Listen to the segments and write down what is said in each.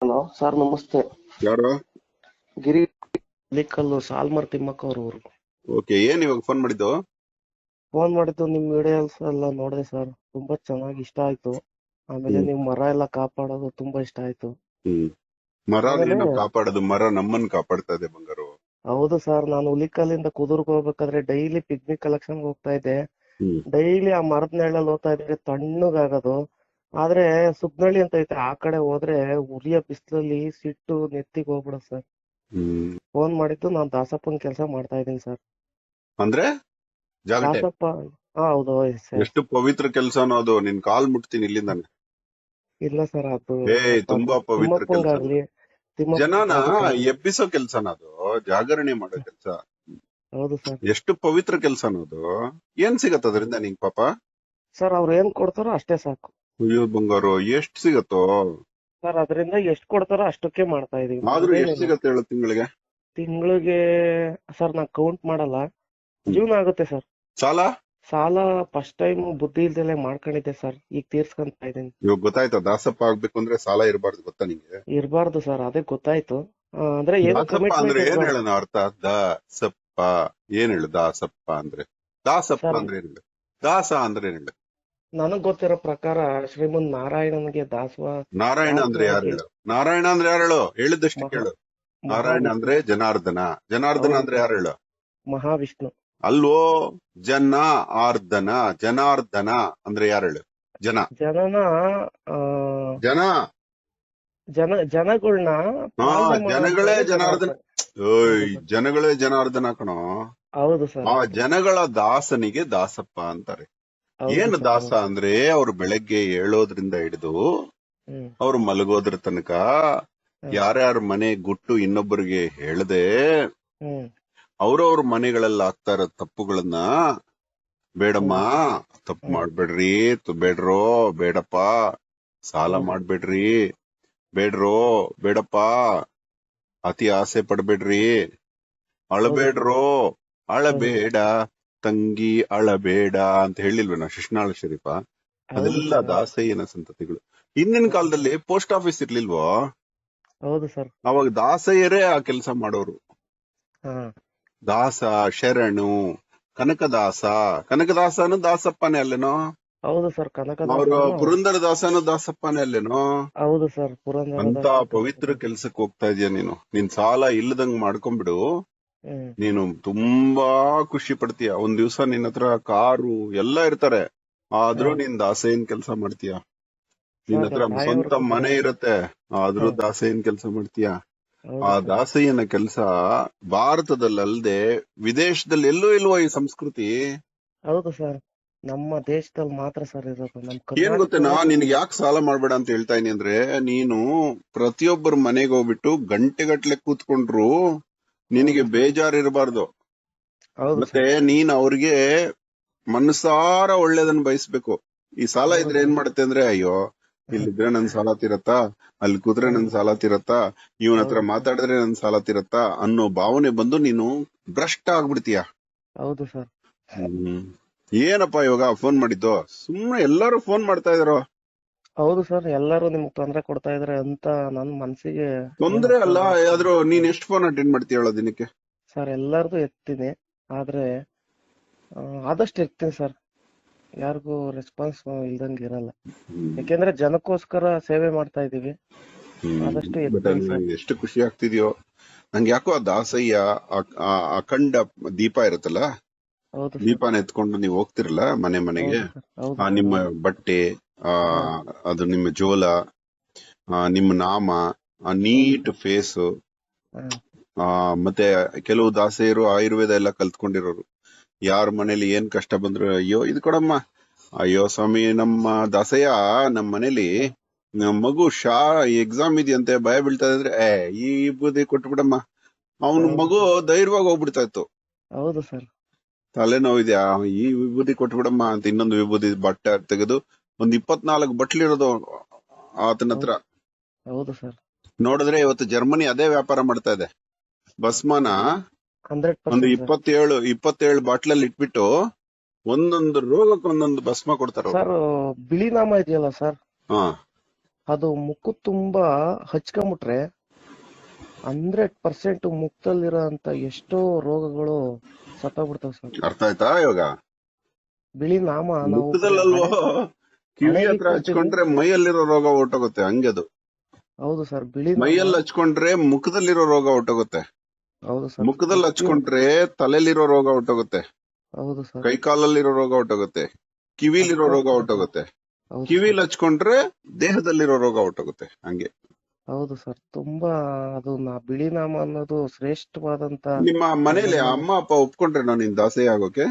Hello sir, ನಮಸ್ತೆ. ಯಾರು? ಗಿರಿ ಲಿಕ್ಕಲ್ಲು ಸಾಲ್ಮರ್ ತಿಮ್ಮಕ್ಕ ಅವ್ರವ್ರು. ಓಕೆ, ಏನ್ ಇವಾಗ ಫೋನ್ ಮಾಡಿದ್ದು? ಫೋನ್ ಮಾಡಿದ್ದು ನಿಮ್ ವಿಡಿಯೋಸ್ ಎಲ್ಲ ನೋಡಿದೆ ಸರ್, ತುಂಬಾ ಚೆನ್ನಾಗಿ ಇಷ್ಟ ಆಯ್ತು. ಆಮೇಲೆ ಹ್ಮ್ ನೀವು ಮರ ಎಲ್ಲ ಕಾಪಾಡೋದು ತುಂಬಾ ಇಷ್ಟ ಆಯ್ತು. ಹ್ಮ್ ಮರ ಆಮೇಲೆ ಏನೋ ಕಾಪಾಡೋದು, ಮರ ನಮ್ಮನ್ ಕಾಪಾಡ್ತಾ ಇದೆ ಬಂಗಾರು. ಹೌದು ಸರ್, ನಾನು ಹುಲಿಕಲ್ಲಿಂದ ಕುದುರ್ಗ್ ಹೋಗ್ಬೇಕಾದ್ರೆ ಡೈಲಿ ಪಿಕ್ನಿಕ್ ಕಲೆಕ್ಷನ್ ಹೋಗ್ತಾ ಇದ್ದೆ. ಹ್ಮ್ ಡೈಲಿ ಆ ಮರದ ನೆರಳಲ್ಲಿ ಹೋಗ್ತಾ ಇದ್ರೆ ತಣ್ಣಗಾಗೋದು. ಆದ್ರೆ ಸುಗ್ನಳ್ಳಿ ಅಂತ ಐತೆ, ಆ ಕಡೆ ಹೋದ್ರೆ ಉರಿಯ ಬಿಸಿಲಲ್ಲಿ ಸಿಟ್ಟು ನೆತ್ತಿಗೆ ಹೋಗ್ಬಿಡೋದು ಸರ್. ಹ್ಮ್ ಫೋನ್ ಮಾಡಿದ್ದು ನಾನು ದಾಸಪ್ಪನ ಕೆಲಸ ಮಾಡ್ತಾ ಇದ್ದೀನಿ ಸರ್. ಅಂದ್ರೆ ಜಾಗಟೆ ದಾಸಪ್ಪ. ಹೌದು ಸರ್. ಎಷ್ಟು ಪವಿತ್ರ ಕೆಲ್ಸನೋ ಅದು. ನಿನ್ ಕಾಲ್ ಮುಟ್ತೀನಿ ಇಲ್ಲಿಂದಾನೆ. ಇಲ್ಲ ಸರ್, ಅದು ತುಂಬಾ ಪವಿತ್ರ ಕೆಲ್ಸ ಅದು. ತಿಮ್ಮಪ್ಪಂಗಾಗ್ಲಿ ಜನನ ತಿಮ್ಮಪ್ಪಗಾಗಕ್ಕಾಗ್ಲಿ. ಎಬ್ಬಿಸೋ ಕೆಲ್ಸನ ಅದು, ಜಾಗರಣೆ ಮಾಡೋ ಕೆಲ್ಸ. ಹೌದು ಸರ್. ಎಷ್ಟು ಪವಿತ್ರ ಕೆಲ್ಸನೋ ಅದು. ಏನ್ ಸಿಗತ್ತ ಅದರಿಂದ ನಿಂಗ್ ಪಾಪ? ಸರ್, ಅವ್ರು ಏನ್ ಕೊಡ್ತಾರೋ ಅಷ್ಟೇ ಸಾಕು. ಅಯ್ಯೋ ಬಂಗಾರು, ಎಷ್ಟ್ ಸಿಗತ್ತೋ? ಸರ್, ಅದರಿಂದ ಎಷ್ಟು ಕೊಡ್ತಾರೋ ಅಷ್ಟಕ್ಕೆ ಮಾಡ್ತಾ ಇದೀವಿ, ಆದ್ರೂ ಎಷ್ಟ್ ನಮ್ದೇನಿಲ್ಲ. ಸಿಗತ್ತೆ ಹೇಳು ತಿಂಗಳಿಗೆ? ತಿಂಗಳಿಗೆ ಸರ್ ನಾನ್ ಕೌಂಟ್ ಮಾಡಲ್ಲ, ಹ್ಮ್. ಜೀವನ ಆಗುತ್ತೆ ಸರ್. ಸಾಲ ಸಾಲ ಫಸ್ಟ್ ಟೈಮ್ ಬುದ್ಧಿ ಇಲ್ದಲೆ ಮಾಡ್ಕೊಂಡಿದ್ದೆ ಸರ್, ಈಗ ತೀರ್ಸ್ಕೊಂತ ಇದೀನಿ. ಇವಾಗ ಗೊತ್ತಾಯ್ತಾ? ದಾಸಪ್ಪ ಆಗ್ಬೇಕು ಅಂದ್ರೆ ಸಾಲ ಇರಬಾರ್ದು, ಗೊತ್ತಾ ನಿಂಗೆ? ಇರ್ಬಾರ್ದು ಸರ್, ಅದೇ ಗೊತ್ತಾಯ್ತು. ಅಂದ್ರೆ ಏನು ದಾಸಪ್ಪ ಅಂದ್ರೆ ಕಮಿಟ್ಮೆಂಟ್ ಏನ್ ಇರ್ಬಾರ್ದು. ಹೇಳೋಣ ಅರ್ಥ? ದಾಸಪ್ಪ ಏನ್ ಹೇಳು? ದಾಸಪ್ಪ ಅಂದ್ರೆ, ದಾಸಪ್ಪ ಸರ್, ಅಂದ್ರೆ ಏನ್ ಹೇಳು? ದಾಸ ಅಂದ್ರೆ ಏನ್ ಹೇಳು? ನನಗ್ ಗೊತ್ತಿರೋ ಪ್ರಕಾರ ಶ್ರೀಮಂತ್ ನಾರಾಯಣನಿಗೆ ನಾರಾಯಣ ಅಂದ್ರೆ ಯಾರು ದಾಸವಾಗಿ ಹೇಳು? ನಾರಾಯಣ ಅಂದ್ರೆ ಯಾರು ಹೇಳು? ಹೇಳಿದಷ್ಟು ಮಹಾ ಕೇಳು. ನಾರಾಯಣ ಮಹಾವಿಷ್ಣು. ಅಂದ್ರೆ ಜನಾರ್ದನ. ಜನಾರ್ದನ ಹೌದು ಅಂದ್ರೆ ಸರ್, ಯಾರು ಹೇಳು? ಮಹಾವಿಷ್ಣು. ಅಲ್ವೋ? ಜನ ಆರ್ದನ. ಜನಾರ್ದನ ಅಂದ್ರೆ ಯಾರು ಹೇಳು? ಜನ. ಜನನ ಆ, ಜನ. ಜನಗಳನ್ನ ಹಾ, ಪಾಲನೆ ಜನಗಳೇ ಮಾಡೋಂಥವ್ರು ಜನಾರ್ದನ. ಜನಾರ್ದನ್. ಓಯ್, ಹೌದು ಸರ್. ಜನಗಳೇ ಜನಾರ್ದನ ಕಣೋ. ಹೌದು ಸರ್, ಆ ಹೌದು. ಜನಗಳ ದಾಸನಿಗೆ ದಾಸಪ್ಪ ಅಂತಾರೆ. ಹೌದು ಏನು ಸರ್, ದಾಸ ಹೌದು. ಅಂದ್ರೆ, ಅವ್ರು ಬೆಳಗ್ಗೆ ಏಳೋದ್ರಿಂದ ಹಿಡಿದು ಹ್ಮ್. ಅವ್ರು ಮಲಗೋದ್ರ ತನಕ ಹ್ಮ್. ಯಾರ್ಯಾರ ಮನೆ ಗುಟ್ಟು ಇನ್ನೊಬ್ಬರಿಗೆ ಹೇಳದೆ ಹ್ಮ್. ಅವ್ರವ್ರ ಮನೆಗಳಲ್ಲಿ ಆಗ್ತಾ ಇರೋ ತಪ್ಪುಗಳನ್ನ, ಬೇಡಮ್ಮ, ಹ್ಮ್. ತಪ್ಪು ಹ್ಮ್. ಮಾಡ್ಬೇಡ್ರಿ, ಬೇಡ್ರೋ, ಬೇಡಪ್ಪ, ಸಾಲ ಹೌದು. ಮಾಡ್ಬೇಡ್ರಿ, ಬೇಡ್ರೋ, ಬೇಡಪ್ಪ, ಅತಿ ಆಸೆ ಪಡ್ಬೇಡ್ರಿ, ಹೌದು ಸರ್. ಅಳಬೇಡ್ರೋ, ಹೌದು. ಅಳಬೇಡ ತಂಗಿ, ಅಳಬೇಡ ಅಂತ ಹೇಳಿಲ್ವೇನೋ ಶಿಶ್ನಾಳ ಶರೀಫ? ಹೌದು ಅದೆಲ್ಲ ಸರ್. ಹೌದು. ದಾಸಯ್ಯನ ಸಂತತಿಗಳು. ಹಿಂದಿನ ಹೌದು ಸರ್. ಕಾಲದಲ್ಲಿ ಪೋಸ್ಟ್ ಆಫೀಸ್ ಇರ್ಲಿಲ್ವೋ? ಹೌದು ಸರ್. ಅವಾಗ ದಾಸಯ್ಯರೇ ಆ ಕೆಲಸ ಮಾಡೋರು. ಹಾ. ದಾಸ, ಶರಣು, ಕನಕದಾಸ. ಕನಕದಾಸನು ದಾಸಪ್ಪನೇ ಅಲ್ಲೇನೋ? ಹೌದು ಸರ್, ಅವ್ರ ಕನಕದಾಸನು. ಪುರಂದರ ದಾಸನು ದಾಸಪ್ಪನೇ ಅಲ್ಲೇನೋ? ಹೌದು ಸರ್, ಅಂತ ಪುರಂದರದಾಸರು ಪವಿತ್ರ ಕನಕದಾಸ. ಕೆಲ್ಸಕ್ಕೆ ಹೋಗ್ತಾ ಇದೀಯ ನೀನು. ನಿನ್ ಸಾಲ ಇಲ್ಲದಂಗ್ ಮಾಡ್ಕೊಂಡ್ಬಿಡು, ಹ್ಮ್. ನೀನು ತುಂಬಾ ಖುಷಿ ಪಡ್ತೀಯ. ಒಂದ್ ದಿವ್ಸ ನಿನ್ನ ಹತ್ರ ಕಾರು ಎಲ್ಲ ಇರ್ತಾರೆ, ಆದ್ರೂ ಹ್ಮ್. ನೀನ್ ದಾಸೇನ್ ಕೆಲಸ ಮಾಡ್ತೀಯ. ನಿನ್ನ ಸರ್, ಹತ್ರ ನಮ್ ತಾಯಿಯವರು ಸ್ವಂತ ಕೂಡ. ಮನೆ ಇರತ್ತೆ, ಆದ್ರೂ ಹ್ಮ್. ದಾಸೇನ್ ಕೆಲಸ ಮಾಡ್ತೀಯ. ಹೌದು ಆ ಸರ್. ದಾಸಯ್ಯನ ಕೆಲಸ ಭಾರತದಲ್ಲದೆ ವಿದೇಶದಲ್ಲಿ ಎಲ್ಲೂ ಇಲ್ವೋ ಈ ಸಂಸ್ಕೃತಿ? ಹೌದು ಸರ್, ನಮ್ಮ ದೇಶದಲ್ಲಿ ಮಾತ್ರ ಸರ್ ಇರೋದು, ನಮ್ ಏನ್ ಗೊತ್ತೇನಾ, ಕರ್ನಾಟಕದಲ್ಲೇ ನಿನ್ಗೆ ಸಿಗೋದು. ಯಾಕೆ ಸಾಲ ಮಾಡ್ಬೇಡ ಅಂತ ಹೇಳ್ತಾ ಇದೀನಿ ಅಂದ್ರೆ, ನೀನು ಪ್ರತಿಯೊಬ್ಬರ ಮನೆಗೆ ಹೋಗ್ಬಿಟ್ಟು ಗಂಟೆಗಟ್ಲೆ ಕೂತ್ಕೊಂಡ್ರು ನಿನಗೆ ಹೌದು ಸರ್. ಬೇಜಾರ್ ಇರಬಾರ್ದು. ಹೌದು ಮತ್ತೆ ಸರ್. ನೀನ್ ಅವ್ರಿಗೆ ಮನಸಾರ ಒಳ್ಳೇದನ್ನ ಬಯಸ್ಬೇಕು. ಈ ಸಾಲ ಹೌದು ಇದ್ರೆ ಏನ್ ಸರ್. ಮಾಡುತ್ತೆ ಅಂದ್ರೆ, ಅಯ್ಯೋ ಇಲ್ಲಿದ್ರೆ ನನ್ ಸಾಲ ತೀರತ್ತಾ, ಅಲ್ಲಿ ಕೂತ್ರೆ ನನ್ ಹೌದು. ಸಾಲ ತೀರತ್ತಾ, ಇವನ್ ಹತ್ರ ಹೌದು ಸರ್. ಮಾತಾಡಿದ್ರೆ ನನ್ ಸಾಲ ತೀರತ್ತಾ ಅನ್ನೋ ಭಾವನೆ ಬಂದು ನೀನು ಭ್ರಷ್ಟ ಆಗ್ಬಿಡ್ತೀಯ. ಹೌದು ಸರ್. ಹ್ಮ್ ಏನಪ್ಪಾ ಇವಾಗ ಫೋನ್ ಮಾಡಿದ್ದು? ಸುಮ್ನೆ ಎಲ್ಲರೂ ಫೋನ್ ಮಾಡ್ತಾ ಇದಾರೋ? ಹೌದು ಸರ್, ಎಲ್ಲರೂ ನಿಮ್ಗೆ ತೊಂದರೆ ಕೊಡ್ತಾ ಇದಾರೆ ಅಂತ ನನ್ ಮನ್ಸಿಗೆ ಏನ್ ತೊಂದ್ರೆ ಅರ್ಥ ಅಲ್ಲ, ಆಗ್ತಿಲ್ಲ. ಆದ್ರೂ ನೀನ್ ಎಷ್ಟು ಫೋನ್ ಅಟೆಂಡ್ ಮಾಡ್ತೀಯ ಹೇಳೋ ದಿನಕ್ಕೆ? ಸರ್, ಎಲ್ಲಾರ್ದು ಎತ್ತೀನಿ, ಆದ್ರೆ ಆದಷ್ಟು ಎತ್ತೀನಿ ಸರ್, ಯಾರಿಗೂ ರೆಸ್ಪಾನ್ಸ್ ಇಲ್ದಂಗೆ ಇರಲ್ಲ. ಯಾಕೆಂದ್ರೆ ಜನಕ್ಕೋಸ್ಕರ ಸೇವೆ ಮಾಡ್ತಾ ಇದೀವಿ, ಆದಷ್ಟು ಬಟ್ ಎತ್ತೀನಿ ಅಲ್ಲಿ ಸರ್. ನಂಗೆ ಎಷ್ಟು ಖುಷಿ ಆಗ್ತಿದ್ಯೋ. ನಂಗೆ ಯಾಕೋ ಆ ದಾಸಯ್ಯ, ಆ ಅಖಂಡ ದೀಪ ಇರುತ್ತಲ್ಲ, ಹೌದು ಸರ್. ದೀಪನ ಎತ್ಕೊಂಡು ನೀವು ಹೋಗ್ತಿರಲ್ಲ ಮನೆ ಮನೆಗೆ, ಹೌದು ಸರ್. ಹೌದು ಆ ಸರ್. ನಿಮ್ಮ ಹೌದು. ಬಟ್ಟೆ, ಆ ಹೌದು. ಅದು ನಿಮ್ಮ ಜೋಲ, ನಿಮ್ಮ ನಾಮ, ಆ ಹೌದು ನೀಟ್ ಸರ್. ಫೇಸು, ಹ್ಮ್. ಮತ್ತೆ ಕೆಲವು ದಾಸೆಯರು ಆಯುರ್ವೇದ ಎಲ್ಲ ಕಲ್ತ್ಕೊಂಡಿರೋರು. ಯಾರ ಮನೇಲಿ ಏನ್ ಕಷ್ಟ ಬಂದ್ರು, ಅಯ್ಯೋ ಇದು ಕೊಡಮ್ಮ, ಅಯ್ಯೋ ಸ್ವಾಮಿ ನಮ್ಮ ದಾಸಯ್ಯ, ನಮ್ ಮನೇಲಿ ಹ್ಮ್. ನಮ್ ಮಗು ಎಕ್ಸಾಮ್ ಇದೆಯಂತೆ, ಭಯ ಬೀಳ್ತಾ ಇದ್ರೆ, ಈ ಬೂದಿ ಕೊಟ್ಬಿಡಮ್ಮ, ಅವನ ಹೌದು ಮಗು ಸರ್. ಧೈರ್ಯವಾಗಿ ಹೋಗ್ಬಿಡ್ತಾ ಇತ್ತು. ಹೌದು ಸರ್. ತಲೆನೋವಿದ್ಯಾ, ಈ ವಿಭೂತಿ ಕೊಟ್ಬಿಡಮ್ಮ ಅಂತ ಇನ್ನೊಂದು ವಿಭೂತಿ ಬಟ್ಟೆ ತೆಗೆದು ಒಂದ್ 24 ಬಟ್ಲಿರೋದು ಆತನ ಹತ್ರ. ಹೌದು. ಹೌದು ಸರ್. ನೋಡಿದ್ರೆ ಇವತ್ತು ಜರ್ಮನಿ ಅದೇ ವ್ಯಾಪಾರ ಮಾಡ್ತಾ ಇದೆ. ಭಸ್ಮನ ಒಂದು 100% ಸರ್. 27 ಬಾಟ್ಲಲ್ಲಿ ಇಟ್ಬಿಟ್ಟು ಒಂದೊಂದು ರೋಗಕ್ಕೆ ಒಂದೊಂದು ಭಸ್ಮ ಕೊಡ್ತಾರ ಅವ್ರು. ಸರ್, ಬಿಳಿ ನಾಮ ಇದೆಯಲ್ಲ ಸರ್, ಹಾ, ಅದು ಮುಕ್ಕು ತುಂಬಾ ಹಚ್ಕೊಂಬಿಟ್ರೆ 100% ಮುಖದಲ್ಲಿರೋ ಅಂತ ಎಷ್ಟೋ ರೋಗಗಳು ಸತ್ತೋಗ್ಬಿಡ್ತಾವ ಸರ್. ಅರ್ಥ ಆಯ್ತಾ ಇವಾಗ? ಬಿಳಿ ನಾಮ ನಾವು ಮುಖದಲ್ಲಲ್ವೋ, ಕಿವಿ ಹಣೆಗೆ ಹತ್ರ ಇಟ್ಕೊಳ್ತೀವಿ. ಹಚ್ಕೊಂಡ್ರೆ ಮೈಯಲ್ಲಿರೋ ರೋಗ ಹೊರ್ಟೋಗುತ್ತೆ, ಹಂಗೆ ಅದು. ಹೌದು ಸರ್, ಬಿಳಿ ನಾಮ. ಮೈಯಲ್ಲಿ ಹಚ್ಕೊಂಡ್ರೆ ಮುಖದಲ್ಲಿರೋ ರೋಗ ಹೊರ್ಟೋಗುತ್ತೆ. ಹೌದು ಸರ್, ಮುಖದಲ್ಲಿ ಹಚ್ಕೊಂಡ್ರೆ ತಲೆಲಿರೋ ರೋಗ ಹೊರ್ಟೋಗುತ್ತೆ, ಹೌದು ಸರ್, ಕೈಕಾಲಲ್ಲಿರೋ ರೋಗ ಹೊರ್ಟೋಗುತ್ತೆ, ಕಿವಿಲಿರೋ ರೋಗ ಹೊರ್ಟೋಗುತ್ತೆ. ಹೌದು ಕಿವಿಲಿ ಹಚ್ಕೊಂಡ್ರೆ ದೇಹದಲ್ಲಿರೋ ರೋಗ ಹೊರ್ಟೋಗುತ್ತೆ, ಹಂಗೆ. ಹೌದು ಸರ್. ತುಂಬಾ ಅದು ಬಿಳಿ ನಾಮ ಅನ್ನೋದು ಶ್ರೇಷ್ಠವಾದಂತ. ನಿಮ್ಮ ಮನೇಲಿ ಅಮ್ಮ ಅಪ್ಪ ಒಪ್ಕೊಂಡ್ರೆ ನಾನು ನಿನ್ ದಾಸೆ ಆಗೋಕೆ?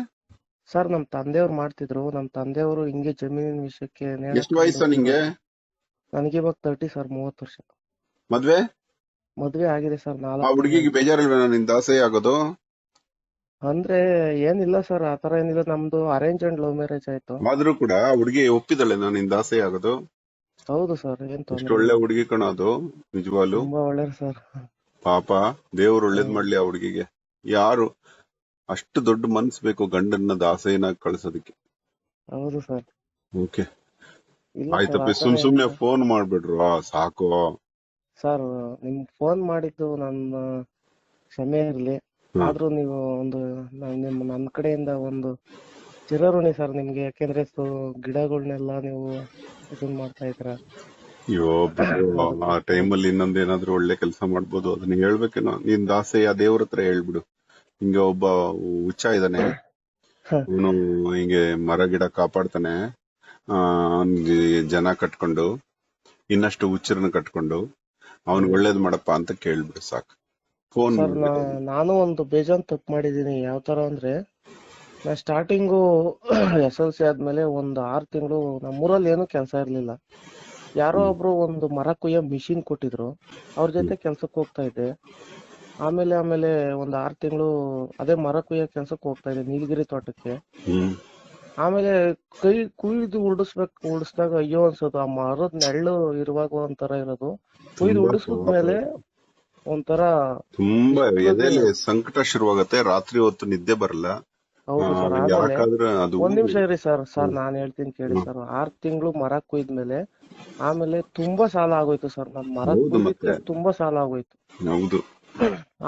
ಸರ್, ನಮ್ ತಂದೆಯವ್ರು ಮಾಡ್ತಿದ್ರು. ನಮ್ ತಂದೆಯವರು ಹಿಂಗೆ ಜಮೀನಿನ ವಿಷಯಕ್ಕೆ ಎಷ್ಟು ವಯಸ್ಸು ನಿಂಗೆ? ನನಗೆ ಇವಾಗ 30 ಸರ್, 30 ವರ್ಷ. ಮದ್ವೆ ಮದ್ವೆ ಆಗಿದೆ ಸರ್, ಆ 4 ಹುಡುಗಿಗೆ ಬೇಜಾರಿಲ್ವೇನೋ ನಿನ್ ದಾಸೆ ಆಗೋದು? ಅಂದ್ರೆ ಏನಿಲ್ಲ ಸರ್, ಆತರ ಏನಿಲ್ಲ. ನಮ್ದು ಅರೇಂಜ್ ಅಂಡ್ ಲವ್ ಮ್ಯಾರೇಜ್ ಆಯ್ತು. ಆದ್ರೂ ಕೂಡ ಹುಡುಗಿ ಒಪ್ಪಿದಳೆ ನಾನು ನಿನ್ ದಾಸೆ ಆಗೋದು? ಹೌದು ಸರ್, ಏನ್ ಎಷ್ಟು ತೊಂದ್ರೆ ಒಳ್ಳೆ ಇಲ್ಲ. ಹುಡುಗಿ ಕಣ ಅದು, ನಿಜವಾಗ್ಲು. ತುಂಬಾ ಒಳ್ಳೆಯವ್ರು ಸರ್. ಪಾಪ ದೇವ್ರು ಒಳ್ಳೇದ್ ಮಾಡ್ಲಿ ಆ ಹುಡುಗಿಗೆ. ಯಾರು ಅಷ್ಟು ದೊಡ್ಡ ಮನ್ಸ್ ಬೇಕು ಗಂಡನ್ನ ದಾಸೆಯನ್ನಾಗಿ ಕಳ್ಸೋದಕ್ಕೆ. ಹೌದು ಸರ್. ಓಕೆ, ಇಲ್ಲ ಸರ್, ಆಯ್ತಪ್ಪ. ಆತರ ಸುಮ್ನೆ ಏನಿಲ್ಲ ಫೋನ್ ಮಾಡ್ಬಿಡ್ರು, ಸಾಕು. ಸರ್. ನಿಮ್ ಫೋನ್ ಮಾಡಿದ್ದು ನನ್ನ ಕ್ಷಮೆ ಇರ್ಲಿ. ಹ್ಮ್. ಆದ್ರೂ ನೀವು ಒಂದು ನನ್ನ ಕಡೆಯಿಂದ ಒಂದು ಚಿರಋಣಿ ಸರ್ ನಿಮ್ಗೆ. ಯಾಕೆಂದ್ರೆ ಗಿಡಗಳನ್ನೆಲ್ಲ ನೀವು ಇದನ್ ಮಾಡ್ತಾ ಇದ್ರ. ಅಯ್ಯೋ ಬಿಡು, ಆ ಟೈಮಲ್ಲಿ ಇನ್ನೊಂದೇನಾದ್ರೂ ಒಳ್ಳೆ ಕೆಲಸ ಮಾಡ್ಬೋದು, ಅದನ್ನ ಹೇಳ್ಬೇಕೇನೋ. ನಿನ್ ದಾಸೆಯ ದೇವ್ರ ಹತ್ರ ಹೇಳ್ಬಿಡು. ಹಿಂಗೆ ಒಬ್ಬ ಹುಚ್ಚ ಇದ್ದಾನೆ, ಅವನು ಹಿಂಗೆ ಮರ ಗಿಡ ಕಾಪಾಡ್ತಾನೆ, ಅವ್ನಿಗೆ ಜನ ಕಟ್ಕೊಂಡು, ಇನ್ನಷ್ಟು ಹುಚ್ಚರನ್ನ ಕಟ್ಕೊಂಡು ಅವ್ನಿಗೆ ಒಳ್ಳೇದ್ ಮಾಡಪ್ಪ ಅಂತ ಕೇಳ್ಬಿಡು, ಸಾಕು. ಫೋನ್ ಸರ್, ನಾನು ಒಂದು ಬೇಜಾನ್ ತಪ್ಪು ಮಾಡಿದೀನಿ. ಯಾವ ತರ ಅಂದ್ರೆ, ನಾ ಸ್ಟಾರ್ಟಿಂಗು SLC ಆದ್ಮೇಲೆ ಒಂದು 6 ತಿಂಗಳು ನಮ್ಮೂರಲ್ಲಿ ಏನು ಕೆಲಸ ಇರ್ಲಿಲ್ಲ. ಯಾರೋ ಒಬ್ರು ಒಂದು ಮರ ಕುಯ್ಯೋ ಮಿಷಿನ್ ಕೊಟ್ಟಿದ್ರು, ಅವ್ರ ಜೊತೆ ಕೆಲ್ಸಕ್ಕೆ ಹೋಗ್ತಾ ಇದ್ದೆ. ಆಮೇಲೆ ಒಂದು 6 ತಿಂಗಳು ಅದೇ ಮರ ಕುಯ್ಯೋ ಕೆಲ್ಸಕ್ಕೆ ಹೋಗ್ತಾ ಇದ್ದೆ, ನೀಲಗಿರಿ ತೋಟಕ್ಕೆ. ಆಮೇಲೆ ಕೈ ಕುಯ್ದು ಉಳಿಸ್ದಾಗ ಅಯ್ಯೋ ಅನ್ಸೋದು. ಆ ಮರದ ನೆರಳು ಇರುವಾಗ ಒಂಥರ ಇರೋದು, ಕುಯ್ದು ಉಳಿಸಿದ್ಮೇಲೆ ಒಂಥರ ತುಂಬಾ ಎದೆಲಿ ಸಂಕಟ ಶುರುವಾಗತ್ತೆ. ರಾತ್ರಿ ಹೊತ್ತು ನಿದ್ದೆ ಬರಲ್ಲ. ಹೌದು ಸರ್. ಆಮೇಲೆ ಯಾಕಾದ್ರೆ ಅದು ಒಂದ್ ನಿಮಿಷ ಇರಿ ಸರ್. ನಾನ್ ಹೇಳ್ತೀನಿ ಕೇಳಿ ಸರ್. 6 ತಿಂಗಳು ಮರ ಕುಯ್ದ್ಮೇಲೆ ಆಮೇಲೆ ತುಂಬಾ ಸಾಲ ಆಗೋಯ್ತು ಸರ್. ನಮ್ ಮರ ಕುಯ್ಲಿಕ್ಕೆ ತುಂಬಾ ಸಾಲ ಆಗೋಯ್ತು. ಹೌದು.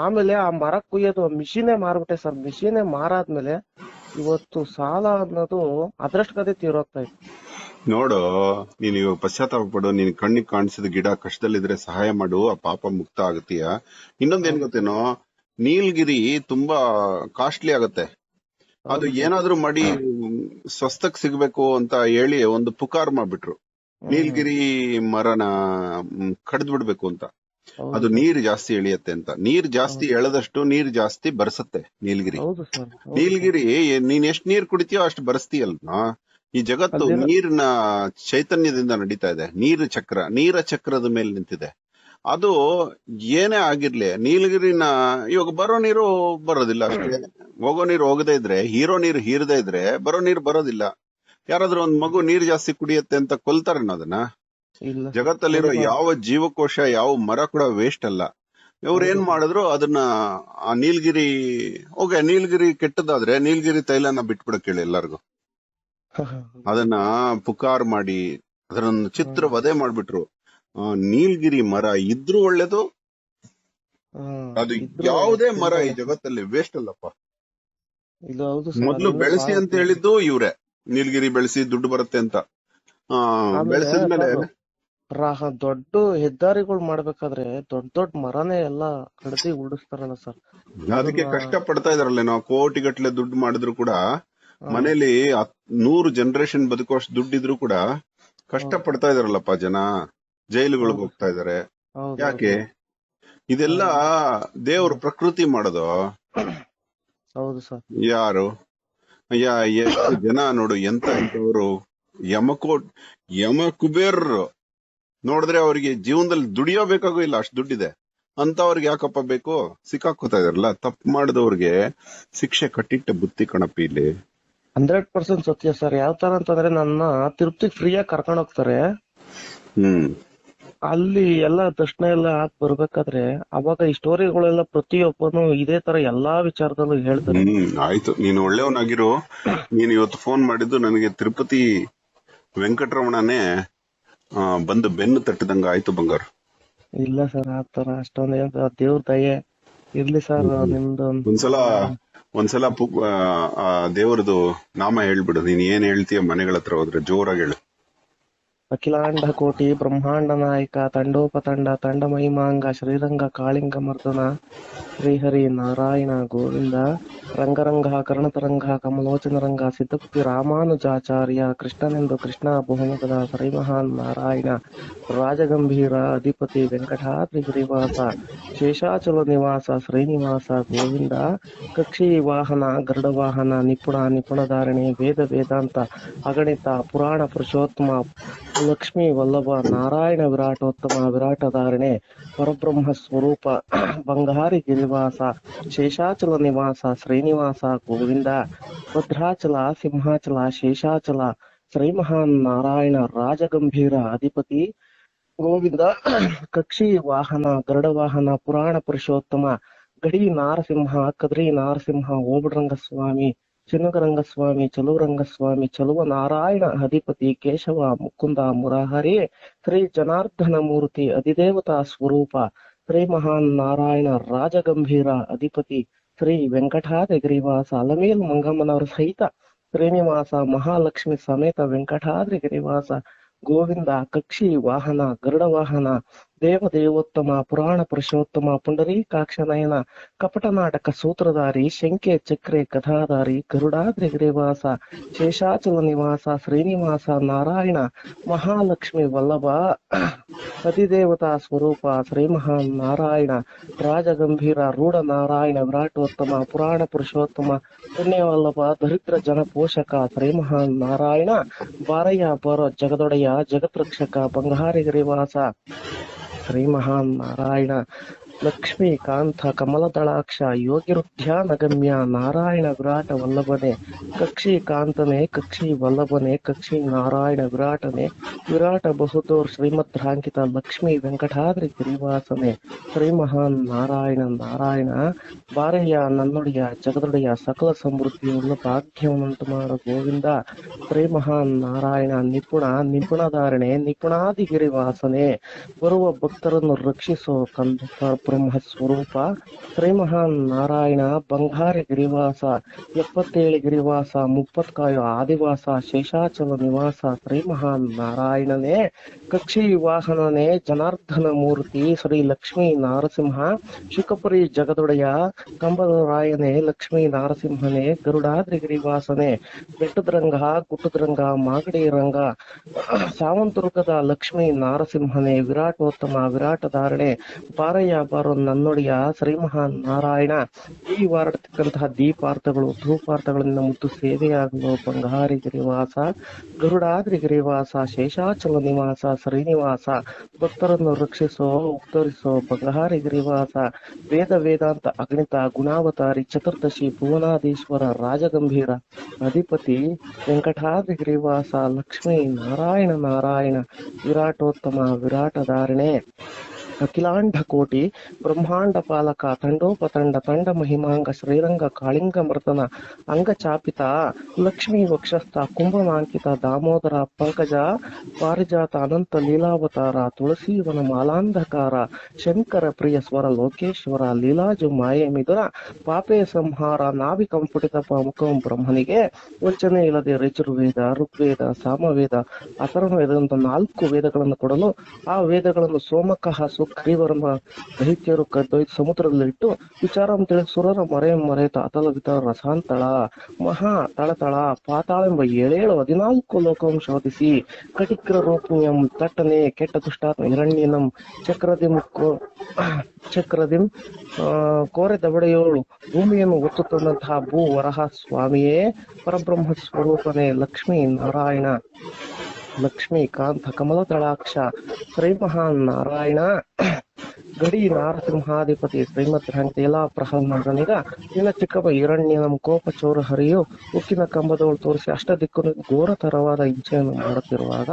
ಆಮೇಲೆ ಆ ಮರ ಕುಯ್ಯೋದು ಮಿಷಿನೇ ಮಾರ್ಬಿಟ್ಟೆ ಸರ್. ಮಿಷಿನೇ ಮಾರಾದ್ಮೇಲೆ ಇವತ್ತು ಸಾಲ ಅನ್ನೋದು ಅದ್ರಷ್ಟೇ ತೀರೋಗ್ತಾ ಇತ್ತು. ನೋಡು, ನೀನ್ ಇವಾಗ ಪಶ್ಚಾತ್ತಾಪ ಪಡು. ನೀನ್ ಕಣ್ಣಿಗೆ ಕಾಣಿಸಿದ ಗಿಡ ಕಷ್ಟದಲ್ಲಿದ್ರೆ ಸಹಾಯ ಮಾಡು, ಆ ಪಾಪ ಮುಕ್ತ ಆಗತ್ತೀಯ. ಇನ್ನೊಂದೇನ್ ಗೊತ್ತೇನೋ, ನೀಲಗಿರಿ ತುಂಬಾ ಕಾಸ್ಟ್ಲಿ ಆಗತ್ತೆ. ಅದು ಏನಾದ್ರೂ ಮಾಡಿ ಸ್ವಸ್ಥಕ್ ಸಿಗ್ಬೇಕು ಅಂತ ಹೇಳಿ ಒಂದು ಪುಕಾರ್ ಮಾಡ್ಬಿಟ್ರು, ನೀಲಗಿರಿ ಮರನ ಕಡ್ದ್ ಬಿಡ್ಬೇಕು ಅಂತ. ಅದು ನೀರ್ ಜಾಸ್ತಿ ಎಳಿಯತ್ತೆ ಅಂತ. ನೀರ್ ಜಾಸ್ತಿ ಎಳೆದಷ್ಟು ನೀರ್ ಜಾಸ್ತಿ ಬರ್ಸತ್ತೆ ನೀಲಗಿರಿ. ನೀಲಗಿರಿ ನೀನ್ ಎಷ್ಟ್ ನೀರ್ ಕುಡಿತೀಯೋ ಅಷ್ಟು ಬರ್ಸ್ತೀಯಲ್ವಾ. ಈ ಜಗತ್ತು ನೀರಿನ ಚೈತನ್ಯದಿಂದ ನಡೀತಾ ಇದೆ. ನೀರ ಚಕ್ರದ ಮೇಲೆ ನಿಂತಿದೆ. ಅದು ಏನೇ ಆಗಿರ್ಲಿ, ನೀಲಗಿರಿನ ಇವಾಗ ಬರೋ ನೀರು ಬರೋದಿಲ್ಲ ಅಷ್ಟೇ. ಹೋಗೋ ನೀರು ಹೋಗದೇ ಇದ್ರೆ, ಹೀರೋ ನೀರು ಹೀರದೇ ಇದ್ರೆ ಬರೋ ನೀರು ಬರೋದಿಲ್ಲ. ಯಾರಾದ್ರೂ ಒಂದ್ ಮಗು ನೀರ್ ಜಾಸ್ತಿ ಕುಡಿಯತ್ತೆ ಅಂತ ಕೊಲ್ತಾರೇನೋ ಅದನ್ನ? ಜಗತ್ತಲ್ಲಿರೋ ಯಾವ ಜೀವಕೋಶ, ಯಾವ ಮರ ಕೂಡ ವೇಸ್ಟ್ ಅಲ್ಲ. ಇವ್ರು ಏನ್ ಮಾಡಿದ್ರು ಅದನ್ನ, ಆ ನೀಲಗಿರಿ ಕೆಟ್ಟದಾದ್ರೆ ನೀಲಗಿರಿ ತೈಲನ ಬಿಟ್ಬಿಡಕ್ ಹೇಳಿ ಎಲ್ಲಾರ್ಗು. ಅದನ್ನ ಪುಕಾರ್ ಮಾಡಿ ಅದರೊಂದು ಚಿತ್ರ ವಧೆ ಮಾಡ್ಬಿಟ್ರು. ನೀಲಗಿರಿ ಮರ ಇದ್ರೂ ಒಳ್ಳೇದು, ಅದು ಯಾವುದೇ ಮರ ಈ ಜಗತ್ತಲ್ಲಿ ವೇಸ್ಟ್ ಅಲ್ಲಪ್ಪ. ಮೊದ್ಲು ಬೆಳೆಸಿ ಅಂತ ಹೇಳಿದ್ದು ಇವ್ರೆ, ನೀಲಗಿರಿ ಬೆಳೆಸಿ ದುಡ್ಡು ಬರುತ್ತೆ ಅಂತ. ಬೆಳೆಸಿದ್ಮೇಲೆ ದೊಡ್ಡ ಹೆದ್ದಾರಿಗಳು ಮಾಡ್ಬೇಕಾದ್ರೆ ದೊಡ್ಡ ಮರನೇ ಎಲ್ಲಾ ಕಡ್ದಿ ಉಳಿಸ್ತಾರಲ್ಲ ಸರ್. ಅದಕ್ಕೆ ಕಷ್ಟ ಪಡ್ತಾ ಇದಾರಲ್ಲ. ನಾವು ಕೋಟಿಗಟ್ಲೆ ದುಡ್ಡು ಮಾಡಿದ್ರು ಕೂಡ, ಮನೇಲಿ 100 ಜನರೇಷನ್ ಬದುಕುವಷ್ಟು ದುಡ್ಡಿದ್ರು ಕೂಡ ಕಷ್ಟ ಪಡ್ತಾ ಇದಾರಲ್ಲಪ್ಪ ಜನ. ಜೈಲುಗಳಿಗೆ ಹೋಗ್ತಾ ಇದಾರೆ. ಯಾಕೆ? ಇದೆಲ್ಲ ದೇವ್ರ ಪ್ರಕೃತಿ ಮಾಡೋದು. ಹೌದು ಸರ್. ಯಾರು ಎಷ್ಟು ಜನ ನೋಡು, ಎಂತವರು ಯಮ ಕುಬೇರರು ನೋಡಿದ್ರೆ ಅವ್ರಿಗೆ ಜೀವನದಲ್ಲಿ ದುಡಿಯೋ ಬೇಕಾಗೂ ಇಲ್ಲ, ಅಷ್ಟು ದುಡ್ಡಿದೆ ಅಂತವ್ರಿಗೆ ಯಾಕಪ್ಪ ಬೇಕು? ಸಿಕ್ಕಾಕೋತಾ ಇದಾರಲ್ಲ. ತಪ್ಪು ಮಾಡಿದವ್ರಿಗೆ ಶಿಕ್ಷೆ ಕಟ್ಟಿಟ್ಟ ಬುತ್ತಿ ಕಣಪ್ಪ ಇಲ್ಲಿ. 100% ಸತ್ಯ ಸರ್. ಯಾವ ತರ ಅಂತಂದ್ರೆ, ನನ್ನ ತಿರುಪತಿಗೆ ಫ್ರೀಯಾಗಿ ಕರ್ಕೊಂಡ್ ಹೋಗ್ತಾರೆ. ಅಲ್ಲಿ ಎಲ್ಲ ದರ್ಶನ ಎಲ್ಲ ಹಾಕಿ ಬರ್ಬೇಕಾದ್ರೆ ಅವಾಗ ಈ ಸ್ಟೋರಿಗಳೆಲ್ಲ ಪ್ರತಿಯೊಬ್ಬನು ಇದೇ ತರ ಎಲ್ಲಾ ವಿಚಾರದಲ್ಲೂ ಹೇಳ್ತಾರೆ. ಆಯ್ತು, ನೀನು ಒಳ್ಳೆಯವನಾಗಿರು. ನೀನು ಇವತ್ತು ಫೋನ್ ಮಾಡಿದ್ದು ನನಗೆ ತಿರುಪತಿ ವೆಂಕಟರಮಣನೇ ಬಂದು ಬೆನ್ನು ತಟ್ಟದಂಗ ಆಯ್ತು ಬಂಗಾರ. ಇಲ್ಲ ಸರ್ ಆತರ ಅಷ್ಟೊಂದೇನ್ ದೇವ್ರ ದಯೆ ಇರ್ಲಿ ಸರ್ ನಿಮ್ದು. ಒಂದ್ಸಲ ಒಂದ್ಸಲ ಆ ದೇವರದು ನಾಮ ಹೇಳ್ಬಿಡು, ನೀನ್ ಏನ್ ಹೇಳ್ತೀಯ ಮನೆಗಳ ಹತ್ರ ಹೋದ್ರೆ ಜೋರಾಗಿ ಹೇಳು. ಅಖಿಲಾಂಡ ಕೋಟಿ ಬ್ರಹ್ಮಾಂಡ ನಾಯಕ ತಂಡೋಪತಂಡ ತಂಡ ಮಹಿಮಾಂಗ ಶ್ರೀರಂಗ ಕಾಳಿಂಗ ಮರ್ದನ ಶ್ರೀಹರಿ ನಾರಾಯಣ ಗೋವಿಂದ ರಂಗರಂಗ ಕರ್ಣತರಂಗ ಕಮಲೋಚನ ರಂಗ ಸಿದ್ಧಪತಿ ರಾಮಾನುಜಾಚಾರ್ಯ ಕೃಷ್ಣನೆಂದು ಕೃಷ್ಣ ಬಹುಮುಖದ ಶ್ರೀಮಹಾನ್ ನಾರಾಯಣ ರಾಜಗಂಭೀರ ಅಧಿಪತಿ ವೆಂಕಟಾದ್ರಿ ಗಿರಿವಾಸ ಶೇಷಾಚಲ ನಿವಾಸ ಶ್ರೀನಿವಾಸ ಗೋವಿಂದ ಕಕ್ಷಿ ವಾಹನ ಗರುಡ ವಾಹನ ನಿಪುಣ ನಿಪುಣಧಾರಣೆ ವೇದ ವೇದಾಂತ ಅಗಣಿತ ಪುರಾಣ ಪುರುಷೋತ್ತಮ ಲಕ್ಷ್ಮೀ ವಲ್ಲಭ ನಾರಾಯಣ ವಿರಾಟೋತ್ತಮ ವಿರಾಟಧಾರಣೆ ಪರಬ್ರಹ್ಮ ಸ್ವರೂಪ ಬಂಗಾರಿ ಗಿರಿವಾಸ ಶೇಷಾಚಲ ನಿವಾಸ ಶ್ರೀನಿವಾಸ ಗೋವಿಂದ ಭದ್ರಾಚಲ ಸಿಂಹಾಚಲ ಶೇಷಾಚಲ ಶ್ರೀಮಹಾನ್ ನಾರಾಯಣ ರಾಜಗಂಭೀರ ಅಧಿಪತಿ ಗೋವಿಂದ ಕಕ್ಷಿ ವಾಹನ ಗರುಡ ವಾಹನ ಪುರಾಣ ಪುರುಷೋತ್ತಮ ಗಡಿ ನಾರಸಿಂಹ ಕದ್ರಿ ನಾರಸಿಂಹ ಓಬಳರಂಗಸ್ವಾಮಿ ಚಿನ್ನಗರಂಗಸ್ವಾಮಿ ಚಲುವರಂಗಸ್ವಾಮಿ ಚಲುವ ನಾರಾಯಣ ಅಧಿಪತಿ ಕೇಶವ ಮುಕುಂದ ಮುರಾಹರಿ ಶ್ರೀ ಜನಾರ್ದನ ಮೂರ್ತಿ ಅಧಿದೇವತಾ ಸ್ವರೂಪ ಶ್ರೀ ಮಹಾನ್ ನಾರಾಯಣ ರಾಜಗಂಭೀರ ಅಧಿಪತಿ ಶ್ರೀ ವೆಂಕಟಾದ್ರಿ ಗಿರಿವಾಸ ಅಲಮೇಲ್ ಮಂಗಮ್ಮನವರ ಸಹಿತ ಶ್ರೀನಿವಾಸ ಮಹಾಲಕ್ಷ್ಮಿ ಸಮೇತ ವೆಂಕಟಾದ್ರಿ ಗಿರಿವಾಸ ಗೋವಿಂದ ಕಕ್ಷಿ ವಾಹನ ಗರುಡ ವಾಹನ ದೇವದೇವೋತ್ತಮ ಪುರಾಣ ಪುರುಷೋತ್ತಮ ಪುಂಡರೀಕಾಕ್ಷನಯನ ಕಪಟ ನಾಟಕ ಸೂತ್ರಧಾರಿ ಶಂಕೆ ಚಕ್ರೆ ಕಥಾಧಾರಿ ಗರುಡಾದ್ರಿ ಗಿರಿವಾಸ ಶೇಷಾಚಲ ನಿವಾಸ ಶ್ರೀನಿವಾಸ ನಾರಾಯಣ ಮಹಾಲಕ್ಷ್ಮಿ ವಲ್ಲಭ ಅಧಿದೇವತಾ ಸ್ವರೂಪ ಶ್ರೀ ಮಹಾನ್ ನಾರಾಯಣ ರಾಜಗಂಭೀರ ರೂಢ ನಾರಾಯಣ ವಿರಾಟೋತ್ತಮ ಪುರಾಣ ಪುರುಷೋತ್ತಮ ಪುಣ್ಯವಲ್ಲಭ ದರಿದ್ರ ಜನ ಪೋಷಕ ಶ್ರೀ ಮಹಾನ್ ನಾರಾಯಣ ಬಾರಯ್ಯ ಬರೋ ಜಗದೊಡೆಯ ಜಗತ್ರಕ್ಷಕ ಬಂಗಾರಿ ಗಿರಿವಾಸ ಶ್ರೀ ಮಹಾನ್ ನಾರಾಯಣ ಲಕ್ಷ್ಮೀಕಾಂತ ಕಮಲದಳಾಕ್ಷ ಯೋಗಿರುಧ್ಯಾನಗಮ್ಯ ನಾರಾಯಣ ವಿರಾಟ ವಲ್ಲಭನೆ ಕಕ್ಷಿ ಕಾಂತನೆ ಕಕ್ಷಿ ವಲ್ಲಭನೆ ಕಕ್ಷಿ ನಾರಾಯಣ ವಿರಾಟನೆ ವಿರಾಟ ಬಹುದೂರ್ ಶ್ರೀಮದ್ರಾಂಕಿತ ಲಕ್ಷ್ಮೀ ವೆಂಕಟಾದ್ರಿ ಗಿರಿವಾಸನೆ ಶ್ರೀ ಮಹಾನ್ ನಾರಾಯಣ ನಾರಾಯಣ ಬಾರಯ್ಯ ನನ್ನೊಡೆಯ ಜಗದೊಡೆಯ ಸಕಲ ಸಮೃದ್ಧಿಯುಳ್ಳ ಭಾಗ್ಯವನ್ನುಂಟು ಮಾಡ ಗೋವಿಂದ ಶ್ರೀ ಮಹಾನ್ ನಾರಾಯಣ ನಿಪುಣ ನಿಪುಣಧಾರಣೆ ನಿಪುಣಾದಿ ಗಿರಿವಾಸನೆ ಬರುವ ಭಕ್ತರನ್ನು ರಕ್ಷಿಸೋ ಬ್ರಹ್ಮ ಸ್ವರೂಪ ಶ್ರೀ ಮಹಾನ್ ನಾರಾಯಣ ಬಂಗಾರಿ ಗಿರಿವಾಸ 77 ಗಿರಿವಾಸ 30 ಕಾಯು ಆದಿವಾಸ ಶೇಷಾಚಲ ನಿವಾಸ ಶ್ರೀ ಮಹಾನ್ ನಾರಾಯಣನೇ ಕಕ್ಷಿ ವಾಹನನೇ ಜನಾರ್ದನ ಮೂರ್ತಿ ಶ್ರೀ ಲಕ್ಷ್ಮೀ ನಾರಸಿಂಹ ಶುಕಪುರಿ ಜಗದೊಡೆಯ ಕಂಬದರಾಯನೇ ಲಕ್ಷ್ಮೀ ನಾರಸಿಂಹನೇ ಗರುಡಾದ್ರಿ ಗಿರಿವಾಸನೆ ಬೆಟ್ಟದರಂಗ ಗುಟ್ಟದರಂಗ ಮಾಗಡಿ ರಂಗ ಸಾವಂತುರ್ಗದ ಲಕ್ಷ್ಮೀ ನಾರಸಿಂಹನೇ ವಿರಾಟೋತ್ತಮ ವಿರಾಟಧಾರಣೆ ಬಾರಯ್ಯ ಬಾರೋ ನನ್ನೊಡೆಯ ಶ್ರೀ ಮಹಾನ್ ನಾರಾಯಣ ಈ ವಾರತಕ್ಕಂತಹ ದೀಪಾರ್ಥಗಳು ಧೂಪಾರ್ಥಗಳಿಂದ ಮುದ್ದು ಸೇವೆಯಾಗಲು ಬಂಗಾರಿ ಗಿರಿವಾಸ ಗರುಡಾದ್ರಿ ಗಿರಿವಾಸ ಶೇಷಾಚಲ ನಿವಾಸ ಶ್ರೀನಿವಾಸ ಭಕ್ತರನ್ನು ರಕ್ಷಿಸೋ ಉತ್ತರಿಸೋ ಬಂಗಾರಿ ಗಿರಿವಾಸ ವೇದ ವೇದಾಂತ ಅಗಣಿತ ಗುಣಾವತಾರಿ ಚತುರ್ದಶಿ ಭುವನಾಧೀಶ್ವರ ರಾಜಗಂಭೀರ ಅಧಿಪತಿ ವೆಂಕಟಾದ್ರಿ ಗಿರಿವಾಸ ಲಕ್ಷ್ಮೀ ನಾರಾಯಣ ನಾರಾಯಣ ವಿರಾಟೋತ್ತಮ ವಿರಾಟಧಾರಣೆ ಅಖಿಲಾಂಡ ಕೋಟಿ ಬ್ರಹ್ಮಾಂಡ ಪಾಲಕ ತಂಡೋಪತಂಡ ತಂಡ ಮಹಿಮಾಂಗ ಶ್ರೀರಂಗ ಕಾಳಿಂಗ ಮರ್ದನ ಅಂಗಚಾಪಿತ ಲಕ್ಷ್ಮೀ ವಕ್ಷಸ್ಥ ಕುಂಭನಾಂಕಿತ ದಾಮೋದರ ಪಂಕಜ ಪಾರಿಜಾತ ಅನಂತ ಲೀಲಾವತಾರ ತುಳಸೀವನ ಮಾಲಾಂಧಕಾರ ಶಂಕರ ಪ್ರಿಯ ಸ್ವರ ಲೋಕೇಶ್ವರ ಲೀಲಾಜು ಮಾಯೆ ಮಿದುರ ಪಾಪೇ ಸಂಹಾರ ನಾಭಿ ಕಂಪುಟಿತ ಮುಖಂ ಬ್ರಹ್ಮನಿಗೆ ವಂಚನೆ ಇಲ್ಲದೆ ಋಜುರ್ವೇದ ಋಗ್ವೇದ ಸಾಮವೇದ ಅಥರ್ವವೇದ 4 ವೇದಗಳನ್ನು ಕೊಡಲು ಆ ವೇದಗಳನ್ನು ಸೋಮಕಃ ಸುಗ್ರೀವರನ್ನ ದೈತ್ಯರು ಕದ್ದೊಯ್ದು ಸಮುದ್ರದಲ್ಲಿಟ್ಟು ವಿಚಾರ ತಿಳಿಸಿ ಸುರರ ಮರೆತ ಅತಲ ವಿತರ ರಸಾಂತಳ ಮಹಾ ತಳತಳ ಪಾತಾಳ ಎಂಬ 14 ಲೋಕಂ ಶೋಧಿಸಿ ಕಟಿಕ್ರ ರೂಪಂ ತಟ್ಟನೆ ಕೆಟ್ಟ ದುಷ್ಟಾತ್ಮ ಹಿರಣ್ಯನಂ ಚಕ್ರದಿಂ ಕೋರೆ ದಬಡೆಯೋಳು ಭೂಮಿಯನ್ನು ಒತ್ತು ತಂದಂತಹ ಭೂ ವರಹ ಸ್ವಾಮಿಯೇ ಪರಬ್ರಹ್ಮ ಸ್ವರೂಪನೇ ಲಕ್ಷ್ಮೀ ನಾರಾಯಣ ಲಕ್ಷ್ಮೀಕಾಂತ ಕಮಲದಳಾಕ್ಷ ಶ್ರೀ ಮಹಾನ್ ನಾರಾಯಣ ಗಡಿ ನಾರಸಿಂಹಾಧಿಪತಿ ಶ್ರೀಮದ್ ರಂಗೇಲ ಪ್ರಹಲ್ನಾದನಿಗ ನಿನ್ನ ಚಿಕ್ಕಪ್ಪ ಹಿರಣ್ಯನ ಕೋಪ ಚೋರ ಹರಿಯು ಉಕ್ಕಿನ ಕಂಬದವಳು ತೋರಿಸಿ ಅಷ್ಟ ದಿಕ್ಕನ್ನು ಘೋರತರವಾದ ಹಿಂಸೆಯನ್ನು ಮಾಡುತ್ತಿರುವಾಗ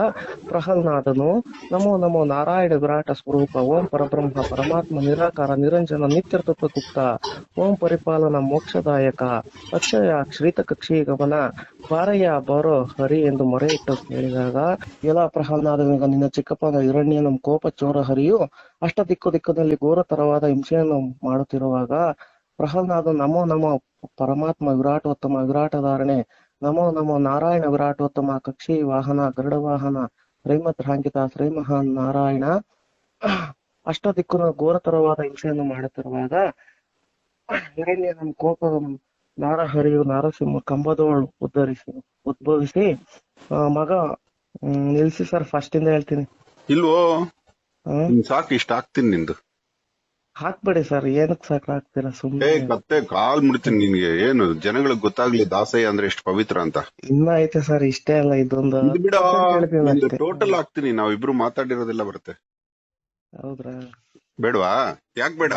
ಪ್ರಹಲ್ನಾದನು ನಮೋ ನಮೋ ನಾರಾಯಣ ವಿರಾಟ ಸ್ವರೂಪ ಓಂ ಪರಬ್ರಹ್ಮ ಪರಮಾತ್ಮ ನಿರಾಕಾರ ನಿರಂಜನ ನಿತ್ಯತತ್ವ ಗುಪ್ತ ಓಂ ಪರಿಪಾಲನ ಮೋಕ್ಷದಾಯಕ ಅಕ್ಷಯ ಶ್ರೀತ ಕಕ್ಷಿ ಗಮನ ಬಾರಯ್ಯ ಬಾರೋ ಹರಿ ಎಂದು ಮೊರೆ ಇಟ್ಟು ಕೇಳಿದಾಗ ಎಲ್ಲ ಪ್ರಹಲ್ನಾದನಿಗ ನಿನ್ನ ಚಿಕ್ಕಪ್ಪನ ಹಿರಣ್ಯನ ಕೋಪ ಚೋರ ಹರಿಯು ಅಷ್ಟ ದಿಕ್ಕದಲ್ಲಿ ಘೋರತರವಾದ ಹಿಂಸೆಯನ್ನು ಮಾಡುತ್ತಿರುವಾಗ ಪ್ರಹಲ್ನಾದ ನಮೋ ನಮೋ ಪರಮಾತ್ಮ ವಿರಾಟೋತ್ತಮ ವಿರಾಟಧಾರಣೆ ನಮೋ ನಮೋ ನಾರಾಯಣ ವಿರಾಟೋತ್ತಮ ಕಕ್ಷಿ ವಾಹನ ಗರುಡ ವಾಹನ ಶ್ರೀಮದ್ ರಾಂಕಿತ ಶ್ರೀ ಮಹಾನ್ ನಾರಾಯಣ ಅಷ್ಟ ದಿಕ್ಕನ್ನು ಘೋರತರವಾದ ಹಿಂಸೆಯನ್ನು ಮಾಡುತ್ತಿರುವಾಗ ಹಿರಣ್ಯನ ಕೋಪ ನಾರಹರಿಯು ನಾರಸಿಂಹ ಕಂಬದವಳು ಉದ್ಭವಿಸಿ ಮಗ ನಿಲ್ಸಿ ಸರ್ ಫಸ್ಟ್ ಇಂದ ಹೇಳ್ತೀನಿ. ಇಲ್ವೋ ಸಾಕು, ಇಷ್ಟ ಆಗ್ತೀನಿ ನಿಂದು. ಹಾಕ್ಬೇಡಿ ಸರ್, ಏನಕ್ ಸಾಕಾಗ್ತೀರಾ ಸುಮ್ನೆ. ಕತ್ತೆ ಕಾಲ್ ಮುಡ್ತೀನಿ ನಿನ್ಗೆ. ಏನು ಜನಗಳಿಗೆ ಗೊತ್ತಾಗ್ಲಿ ದಾಸಯ್ಯ ಅಂದ್ರೆ ಎಷ್ಟು ಪವಿತ್ರ ಅಂತ. ಇನ್ನ ಐತೆ ಸರ್, ಇಷ್ಟೇ ಅಲ್ಲ ಇದೊಂದು ಬಿಡ, ಟೋಟಲ್ ಆಗ್ತೀನಿ. ನಾವಿಬ್ರು ಮಾತಾಡಿರೋದೆಲ್ಲ ಬರುತ್ತೆ. ಹೌದ್ರಾ? ಬೇಡವಾ? ಯಾಕೆ ಬೇಡ?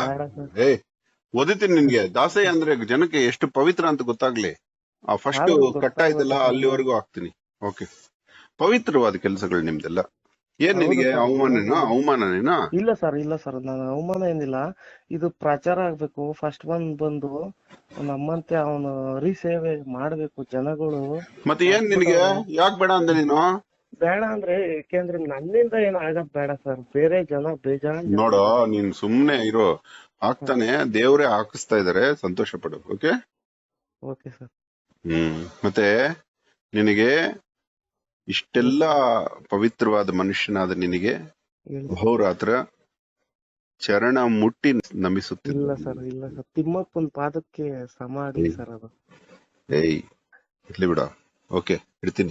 ಓದಿತೀನಿ ನಿನ್ಗೆ. ದಾಸಯ್ಯ ಅಂದ್ರೆ ಜನಕ್ಕೆ ಎಷ್ಟು ಪವಿತ್ರ ಅಂತ ಗೊತ್ತಾಗ್ಲಿ. ಆ ಫಸ್ಟ್ ಕಟ್ಟಾಯ್ತಲ್ಲ ಅಲ್ಲಿವರೆಗೂ ಹಾಕ್ತೀನಿ. ಓಕೆ, ಪವಿತ್ರವಾದ ಕೆಲಸಗಳು ನಿಮ್ದೆಲ್ಲ. ಏನ್ ನಿನಗೆ ಅವಮಾನನೇನಾ? ಇಲ್ಲ ಸರ್, ಇಲ್ಲ ಸರ್, ನಾನು ಅವಮಾನ ಏನಿಲ್ಲ. ಇದು ಪ್ರಚಾರ ಆಗ್ಬೇಕು. ಫಸ್ಟ್ ಬಂದು ನಮ್ಮಂತೆ ಅವನು ಹರಿಸೇವೆ ಮಾಡ್ಬೇಕು ಜನಗಳು. ಮತ್ತೆ ಏನ್ ನಿನಗೆ ಯಾಕೆ ಬೇಡ ಅಂದೆ ನೀನು? ಬೇಡ ಅಂದ್ರೆ ಯಾಕೆಂದ್ರೆ ನನ್ನಿಂದ ಏನ್ ಆಗದ್ ಬೇಡ ಸರ್, ಬೇರೆ ಜನ ಬೇಜಾನ್. ನೋಡೋ, ನೀನ್ ಸುಮ್ನೆ ಇರೋ. ಆಗ್ತಾನೆ, ದೇವ್ರೆ ಹಾಕಿಸ್ತಾ ಇದಾರೆ, ಸಂತೋಷ ಪಡು. Okay okay sir. ಮತ್ತೆ ನಿನಗೆ ಇಷ್ಟೆಲ್ಲ ಪವಿತ್ರವಾದ ಮನುಷ್ಯನಾದ ನಿನಗೆ ಬಹುರಾತ್ರ ಚರಣ ಮುಟ್ಟಿ ನಮಿಸುತ್ತಿಲ್ಲ. ಇಲ್ಲ ಸರ್, ಇಲ್ಲ ಸರ್, ತಿಮ್ಮಪ್ಪನ ಪಾದಕ್ಕೆ ಸಮಾಧಿ ಸರ್ ಅದು. ಇರ್ಲಿ ಬಿಡ. ಓಕೆ, ಇಡ್ತೀನಿ.